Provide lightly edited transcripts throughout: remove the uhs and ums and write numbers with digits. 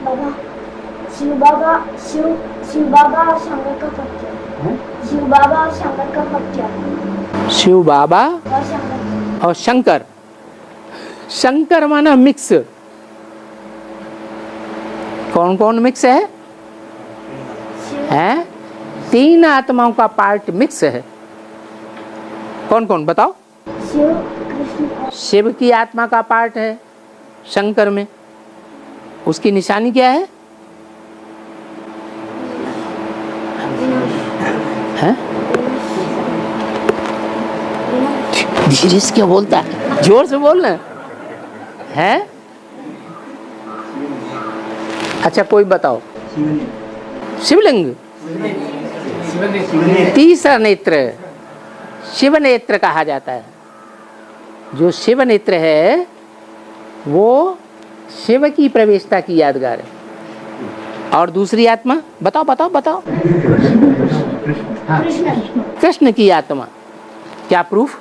शिव बाबा शिव बाबा और शंकर का बच्चा। शिव बाबा और शंकर का बच्चा। शिव बाबा और शंकर। और शंकर। शंकर माना मिक्स। कौन कौन मिक्स है? हैं? तीन आत्माओं का पार्ट मिक्स है। कौन कौन बताओ? शिव कृष्ण। शिव की आत्मा का पार्ट है शंकर में। उसकी निशानी क्या है? हैं? धीरे से क्या बोलता है? जोर से बोलना है। अच्छा कोई बताओ। शिवलिंग। तीसरा नेत्र शिव नेत्र कहा जाता है। जो शिव नेत्र है वो शिव की प्रवेशता की यादगार है। और दूसरी आत्मा बताओ बताओ बताओ। कृष्ण की आत्मा। क्या प्रूफ?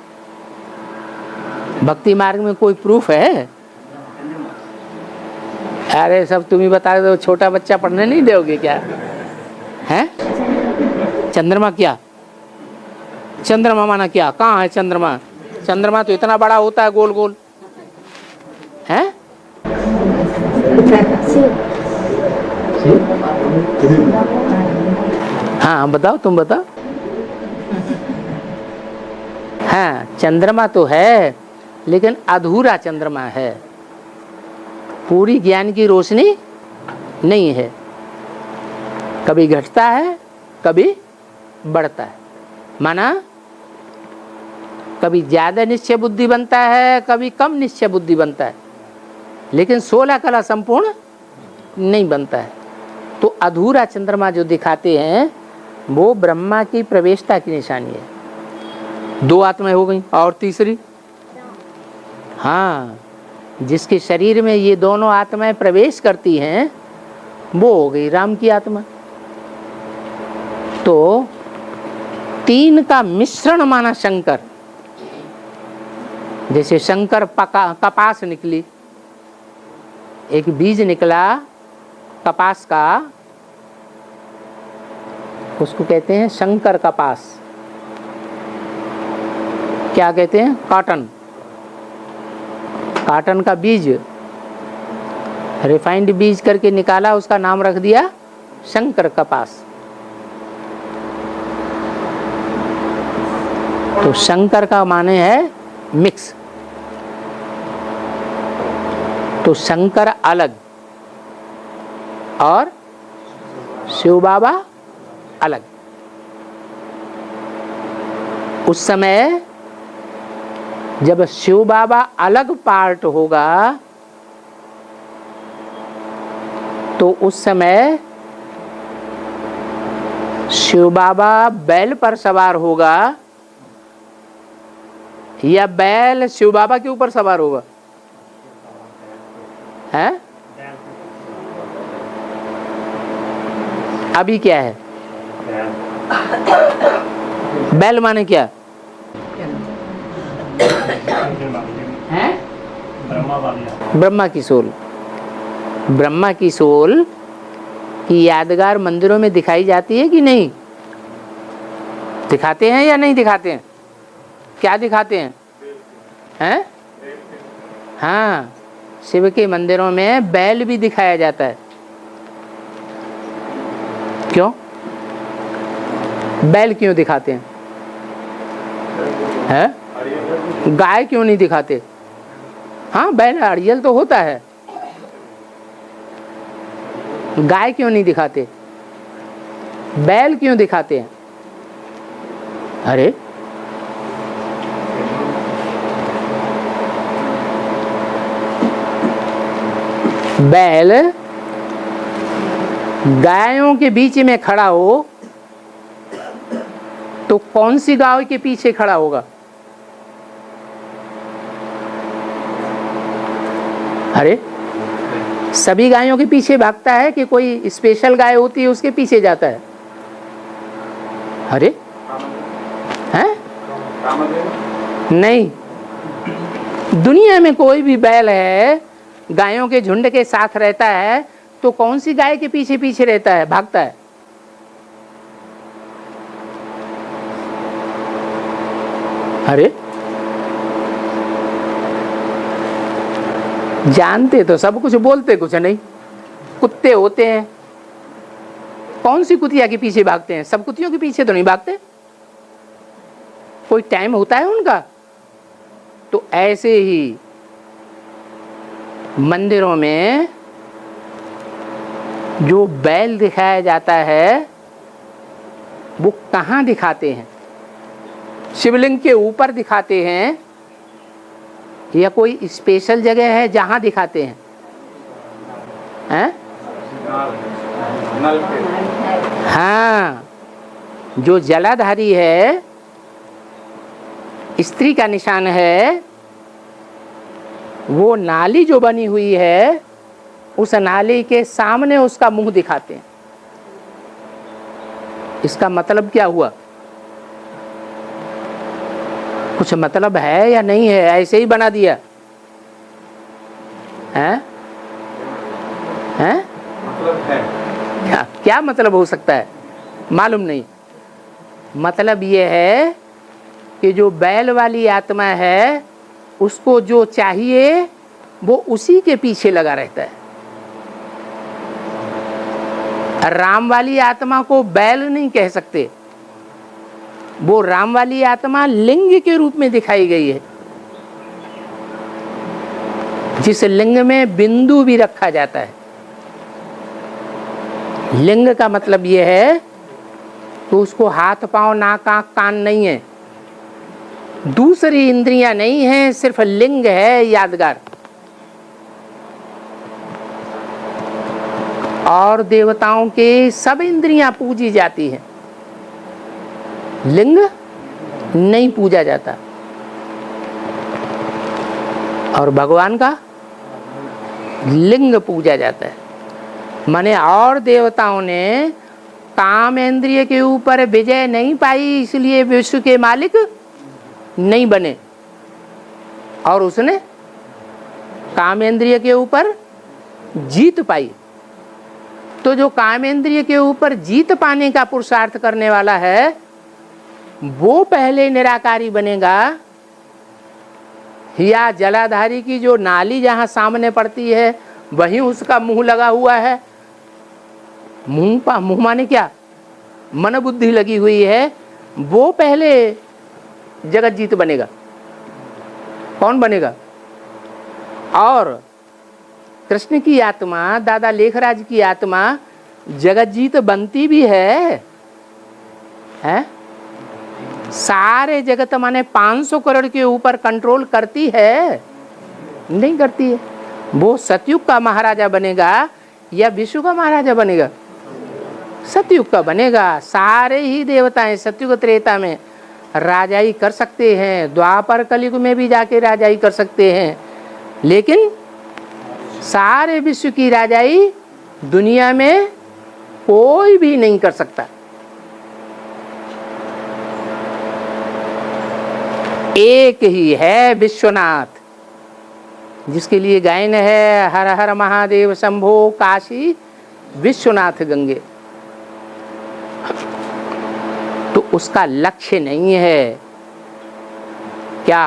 भक्ति मार्ग में कोई प्रूफ है? अरे सब तुम ही बता दो। छोटा बच्चा पढ़ने नहीं दोगे क्या? हैं? चंद्रमा क्या? चंद्रमा माना क्या? कहाँ है चंद्रमा? चंद्रमा तो इतना बड़ा होता है गोल गोल। हैं? हाँ बताओ, तुम बताओ। हाँ चंद्रमा तो है लेकिन अधूरा चंद्रमा है। पूरी ज्ञान की रोशनी नहीं है। कभी घटता है कभी बढ़ता है। माना कभी ज्यादा निश्चय बुद्धि बनता है कभी कम निश्चय बुद्धि बनता है, लेकिन 16 कला संपूर्ण नहीं बनता है। तो अधूरा चंद्रमा जो दिखाते हैं वो ब्रह्मा की प्रवेशता की निशानी है। 2 आत्माएं हो गई और तीसरी, हाँ जिसके शरीर में ये दोनों आत्माएं प्रवेश करती हैं वो हो गई राम की आत्मा। तो 3 का मिश्रण माना शंकर। जैसे शंकर कपास निकली, एक बीज निकला कपास का, उसको कहते हैं शंकर कपास। क्या कहते हैं? कॉटन। कॉटन का बीज रिफाइंड बीज करके निकाला, उसका नाम रख दिया शंकर कपास। तो शंकर का माने है मिक्स। तो शंकर अलग और शिव बाबा अलग। उस समय जब शिव बाबा अलग पार्ट होगा तो उस समय शिव बाबा बैल पर सवार होगा या बैल शिव बाबा के ऊपर सवार होगा? है? अभी क्या है? बैल माने क्या है? ब्रह्मा की सोल। ब्रह्मा की सोल की यादगार मंदिरों में दिखाई जाती है कि नहीं? दिखाते हैं या नहीं दिखाते हैं? क्या दिखाते हैं? हैं? हाँ शिव के मंदिरों में बैल भी दिखाया जाता है। क्यों? बैल क्यों दिखाते हैं? हैं? गाय क्यों नहीं दिखाते? हाँ बैल अड़ियल तो होता है, गाय क्यों नहीं दिखाते? बैल क्यों दिखाते हैं? अरे बैल गायों के बीच में खड़ा हो तो कौन सी गाय के पीछे खड़ा होगा? अरे सभी गायों के पीछे भागता है कि कोई स्पेशल गाय होती है उसके पीछे जाता है? अरे हैं? नहीं, दुनिया में कोई भी बैल है गायों के झुंड के साथ रहता है तो कौन सी गाय के पीछे पीछे रहता है, भागता है? अरे जानते तो सब कुछ, बोलते कुछ नहीं। कुत्ते होते हैं, कौन सी कुतिया के पीछे भागते हैं? सब कुतियों के पीछे तो नहीं भागते, कोई टाइम होता है उनका। तो ऐसे ही मंदिरों में जो बैल दिखाया जाता है वो कहाँ दिखाते हैं? शिवलिंग के ऊपर दिखाते हैं या कोई स्पेशल जगह है जहां दिखाते हैं? हैं? हाँ, जो जलाधारी है, स्त्री का निशान है, वो नाली जो बनी हुई है उस नाली के सामने उसका मुंह दिखाते हैं। इसका मतलब क्या हुआ? कुछ मतलब है या नहीं है? ऐसे ही बना दिया है? हैं? मतलब है क्या मतलब हो सकता है? मालूम नहीं। मतलब ये है कि जो बैल वाली आत्मा है उसको जो चाहिए वो उसी के पीछे लगा रहता है। राम वाली आत्मा को बैल नहीं कह सकते, वो राम वाली आत्मा लिंग के रूप में दिखाई गई है, जिस लिंग में बिंदु भी रखा जाता है। लिंग का मतलब यह है तो उसको हाथ पांव नाक आंख कान नहीं है, दूसरी इंद्रियां नहीं है, सिर्फ लिंग है यादगार। और देवताओं के सब इंद्रियां पूजी जाती हैं, लिंग नहीं पूजा जाता। और भगवान का लिंग पूजा जाता है। माने और देवताओं ने काम इंद्रिय के ऊपर विजय नहीं पाई, इसलिए विश्व के मालिक नहीं बने, और उसने कामेंद्रिय के ऊपर जीत पाई। तो जो कामेंद्रिय के ऊपर जीत पाने का पुरुषार्थ करने वाला है वो पहले निराकारी बनेगा, या जलाधारी की जो नाली जहां सामने पड़ती है वहीं उसका मुंह लगा हुआ है, मुंह माने क्या, मन बुद्धि लगी हुई है, वो पहले जगत जीत बनेगा। कौन बनेगा? और कृष्ण की आत्मा, दादा लेखराज की आत्मा जगत जीत बनती भी है? सारे जगत माने 500 करोड़ के ऊपर कंट्रोल करती है? नहीं करती है। वो सतयुग का महाराजा बनेगा या विश्व का महाराजा बनेगा? सतयुग का बनेगा। सारे ही देवताएं सतयुग त्रेता में राजाई कर सकते हैं, द्वापर कलयुग में भी जाके राजाई कर सकते हैं, लेकिन सारे विश्व की राजाई दुनिया में कोई भी नहीं कर सकता। एक ही है विश्वनाथ, जिसके लिए गायन है हर हर महादेव शंभो काशी विश्वनाथ गंगे। तो उसका लक्ष्य नहीं है क्या?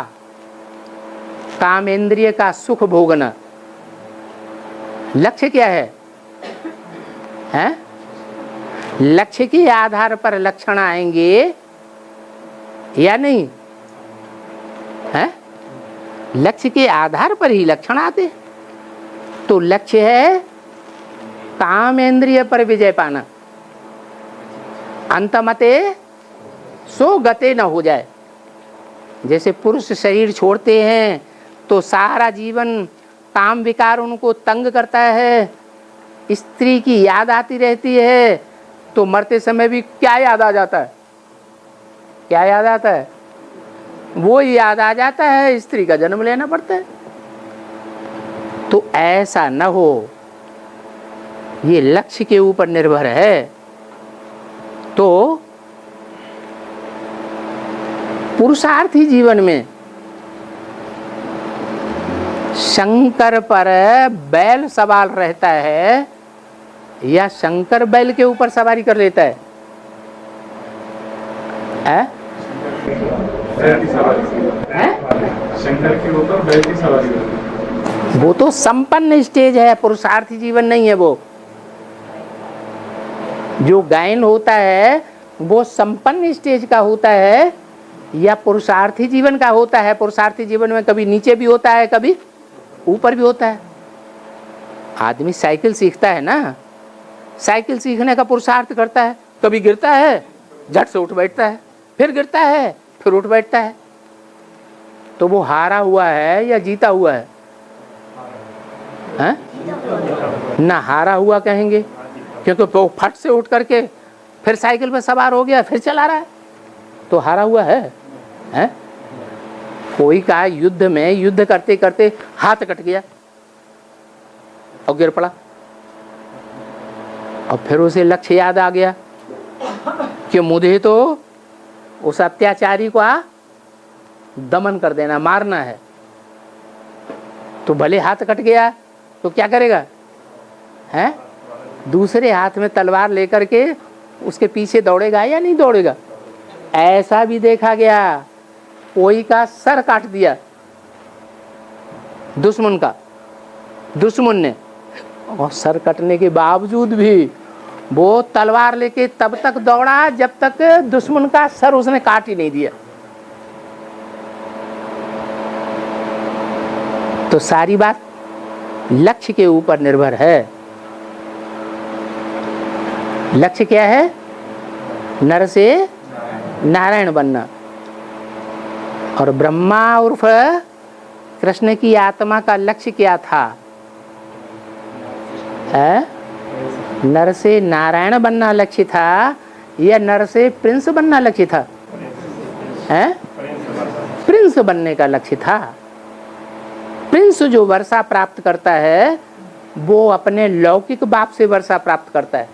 कामेंद्रिय का सुख भोगना। लक्ष्य क्या है? हैं? लक्ष्य के आधार पर लक्षण आएंगे या नहीं? हैं? लक्ष्य के आधार पर ही लक्षण आते। तो लक्ष्य है कामेंद्रिय पर विजय पाना, अंतमते सो गते न हो जाए। जैसे पुरुष शरीर छोड़ते हैं तो सारा जीवन काम विकार उनको तंग करता है, स्त्री की याद आती रहती है, तो मरते समय भी क्या याद आ जाता है? क्या याद आता है? वो याद आ जाता है, स्त्री का जन्म लेना पड़ता है। तो ऐसा न हो, ये लक्ष्य के ऊपर निर्भर है। तो पुरुषार्थी जीवन में शंकर पर बैल सवाल रहता है या शंकर बैल के ऊपर सवारी कर लेता है? शंकर के ऊपर बैल की सवारी करते। वो तो संपन्न स्टेज है, पुरुषार्थी जीवन नहीं है। वो जो गायन होता है वो संपन्न स्टेज का होता है या पुरुषार्थी जीवन का होता है। पुरुषार्थी जीवन में कभी नीचे भी होता है, कभी ऊपर भी होता है। आदमी साइकिल सीखता है ना, साइकिल सीखने का पुरुषार्थ करता है, कभी गिरता है, झट से उठ बैठता है, फिर गिरता है, फिर उठ बैठता है। तो वो हारा हुआ है या जीता हुआ है? ना हारा हुआ कहेंगे, क्योंकि वो फट से उठ करके फिर साइकिल पर सवार हो गया, फिर चला रहा है, तो हारा हुआ है? कोई का युद्ध में युद्ध करते करते हाथ कट गया और गिर पड़ा, और फिर उसे लक्ष्य याद आ गया कि मुझे तो उस अत्याचारी को दमन कर देना, मारना है। तो भले हाथ कट गया तो क्या करेगा? दूसरे हाथ में तलवार लेकर के उसके पीछे दौड़ेगा या नहीं दौड़ेगा? ऐसा भी देखा गया, कोई का सर काट दिया दुश्मन का, दुश्मन ने, और सर कटने के बावजूद भी वो तलवार लेके तब तक दौड़ा जब तक दुश्मन का सर उसने काट ही नहीं दिया। तो सारी बात लक्ष्य के ऊपर निर्भर है। लक्ष्य क्या है? नर से नारायण बनना। और ब्रह्मा उर्फ कृष्ण की आत्मा का लक्ष्य क्या था? नर से नारायण बनना लक्ष्य था या नर से प्रिंस बनना लक्ष्य था? प्रिंस बनने का लक्ष्य था। प्रिंस जो वर्षा प्राप्त करता है वो अपने लौकिक बाप से वर्षा प्राप्त करता है,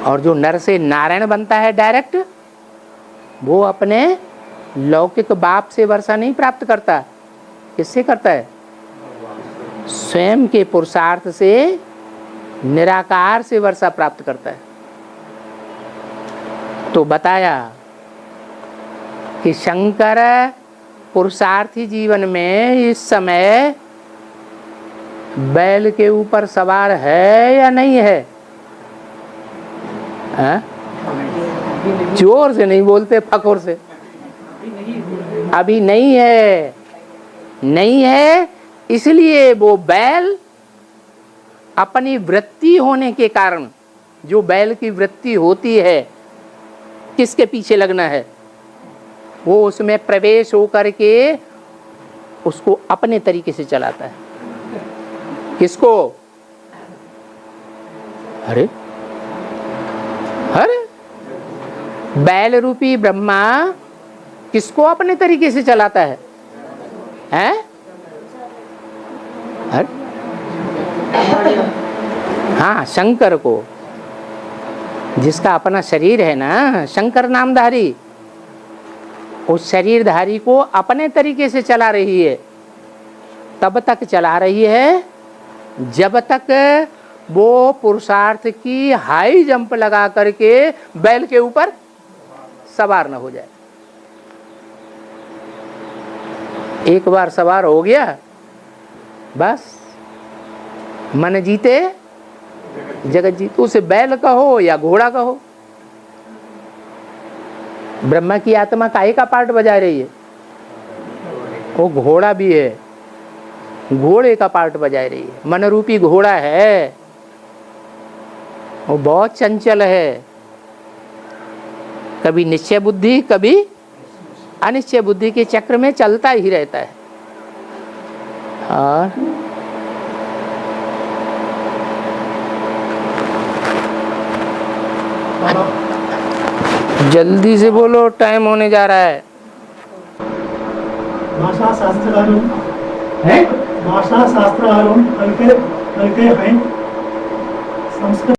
और जो नर से नारायण बनता है डायरेक्ट, वो अपने लौकिक बाप से वर्षा नहीं प्राप्त करता। किससे करता है? स्वयं के पुरुषार्थ से, निराकार से वर्षा प्राप्त करता है। तो बताया कि शंकर पुरुषार्थी जीवन में इस समय बैल के ऊपर सवार है या नहीं है? जोर से नहीं बोलते, फकोर से। अभी नहीं है, नहीं है। इसलिए वो बैल अपनी वृत्ति होने के कारण, जो बैल की वृत्ति होती है, किसके पीछे लगना है, वो उसमें प्रवेश होकर के उसको अपने तरीके से चलाता है। किसको? अरे अरे बैल रूपी ब्रह्मा किसको अपने तरीके से चलाता है? अरे हाँ, शंकर को, जिसका अपना शरीर है ना, शंकर नामधारी, उस शरीरधारी को अपने तरीके से चला रही है। तब तक चला रही है जब तक वो पुरुषार्थ की हाई जंप लगा करके बैल के ऊपर सवार न हो जाए। एक बार सवार हो गया, बस मन जीते जगत जीते। उसे बैल कहो या घोड़ा कहो। ब्रह्मा की आत्मा काहे का पार्ट बजा रही है? वो घोड़ा भी है, घोड़े का पार्ट बजा रही है। मन रूपी घोड़ा है, वो बहुत चंचल है, कभी निश्चय बुद्धि कभी अनिश्चय बुद्धि के चक्र में चलता ही रहता है। और जल्दी से बोलो, टाइम होने जा रहा है। भाषा शास्त्रकारों हैं, भाषा शास्त्रकारों हल्के हल्के हैं, संस्कृत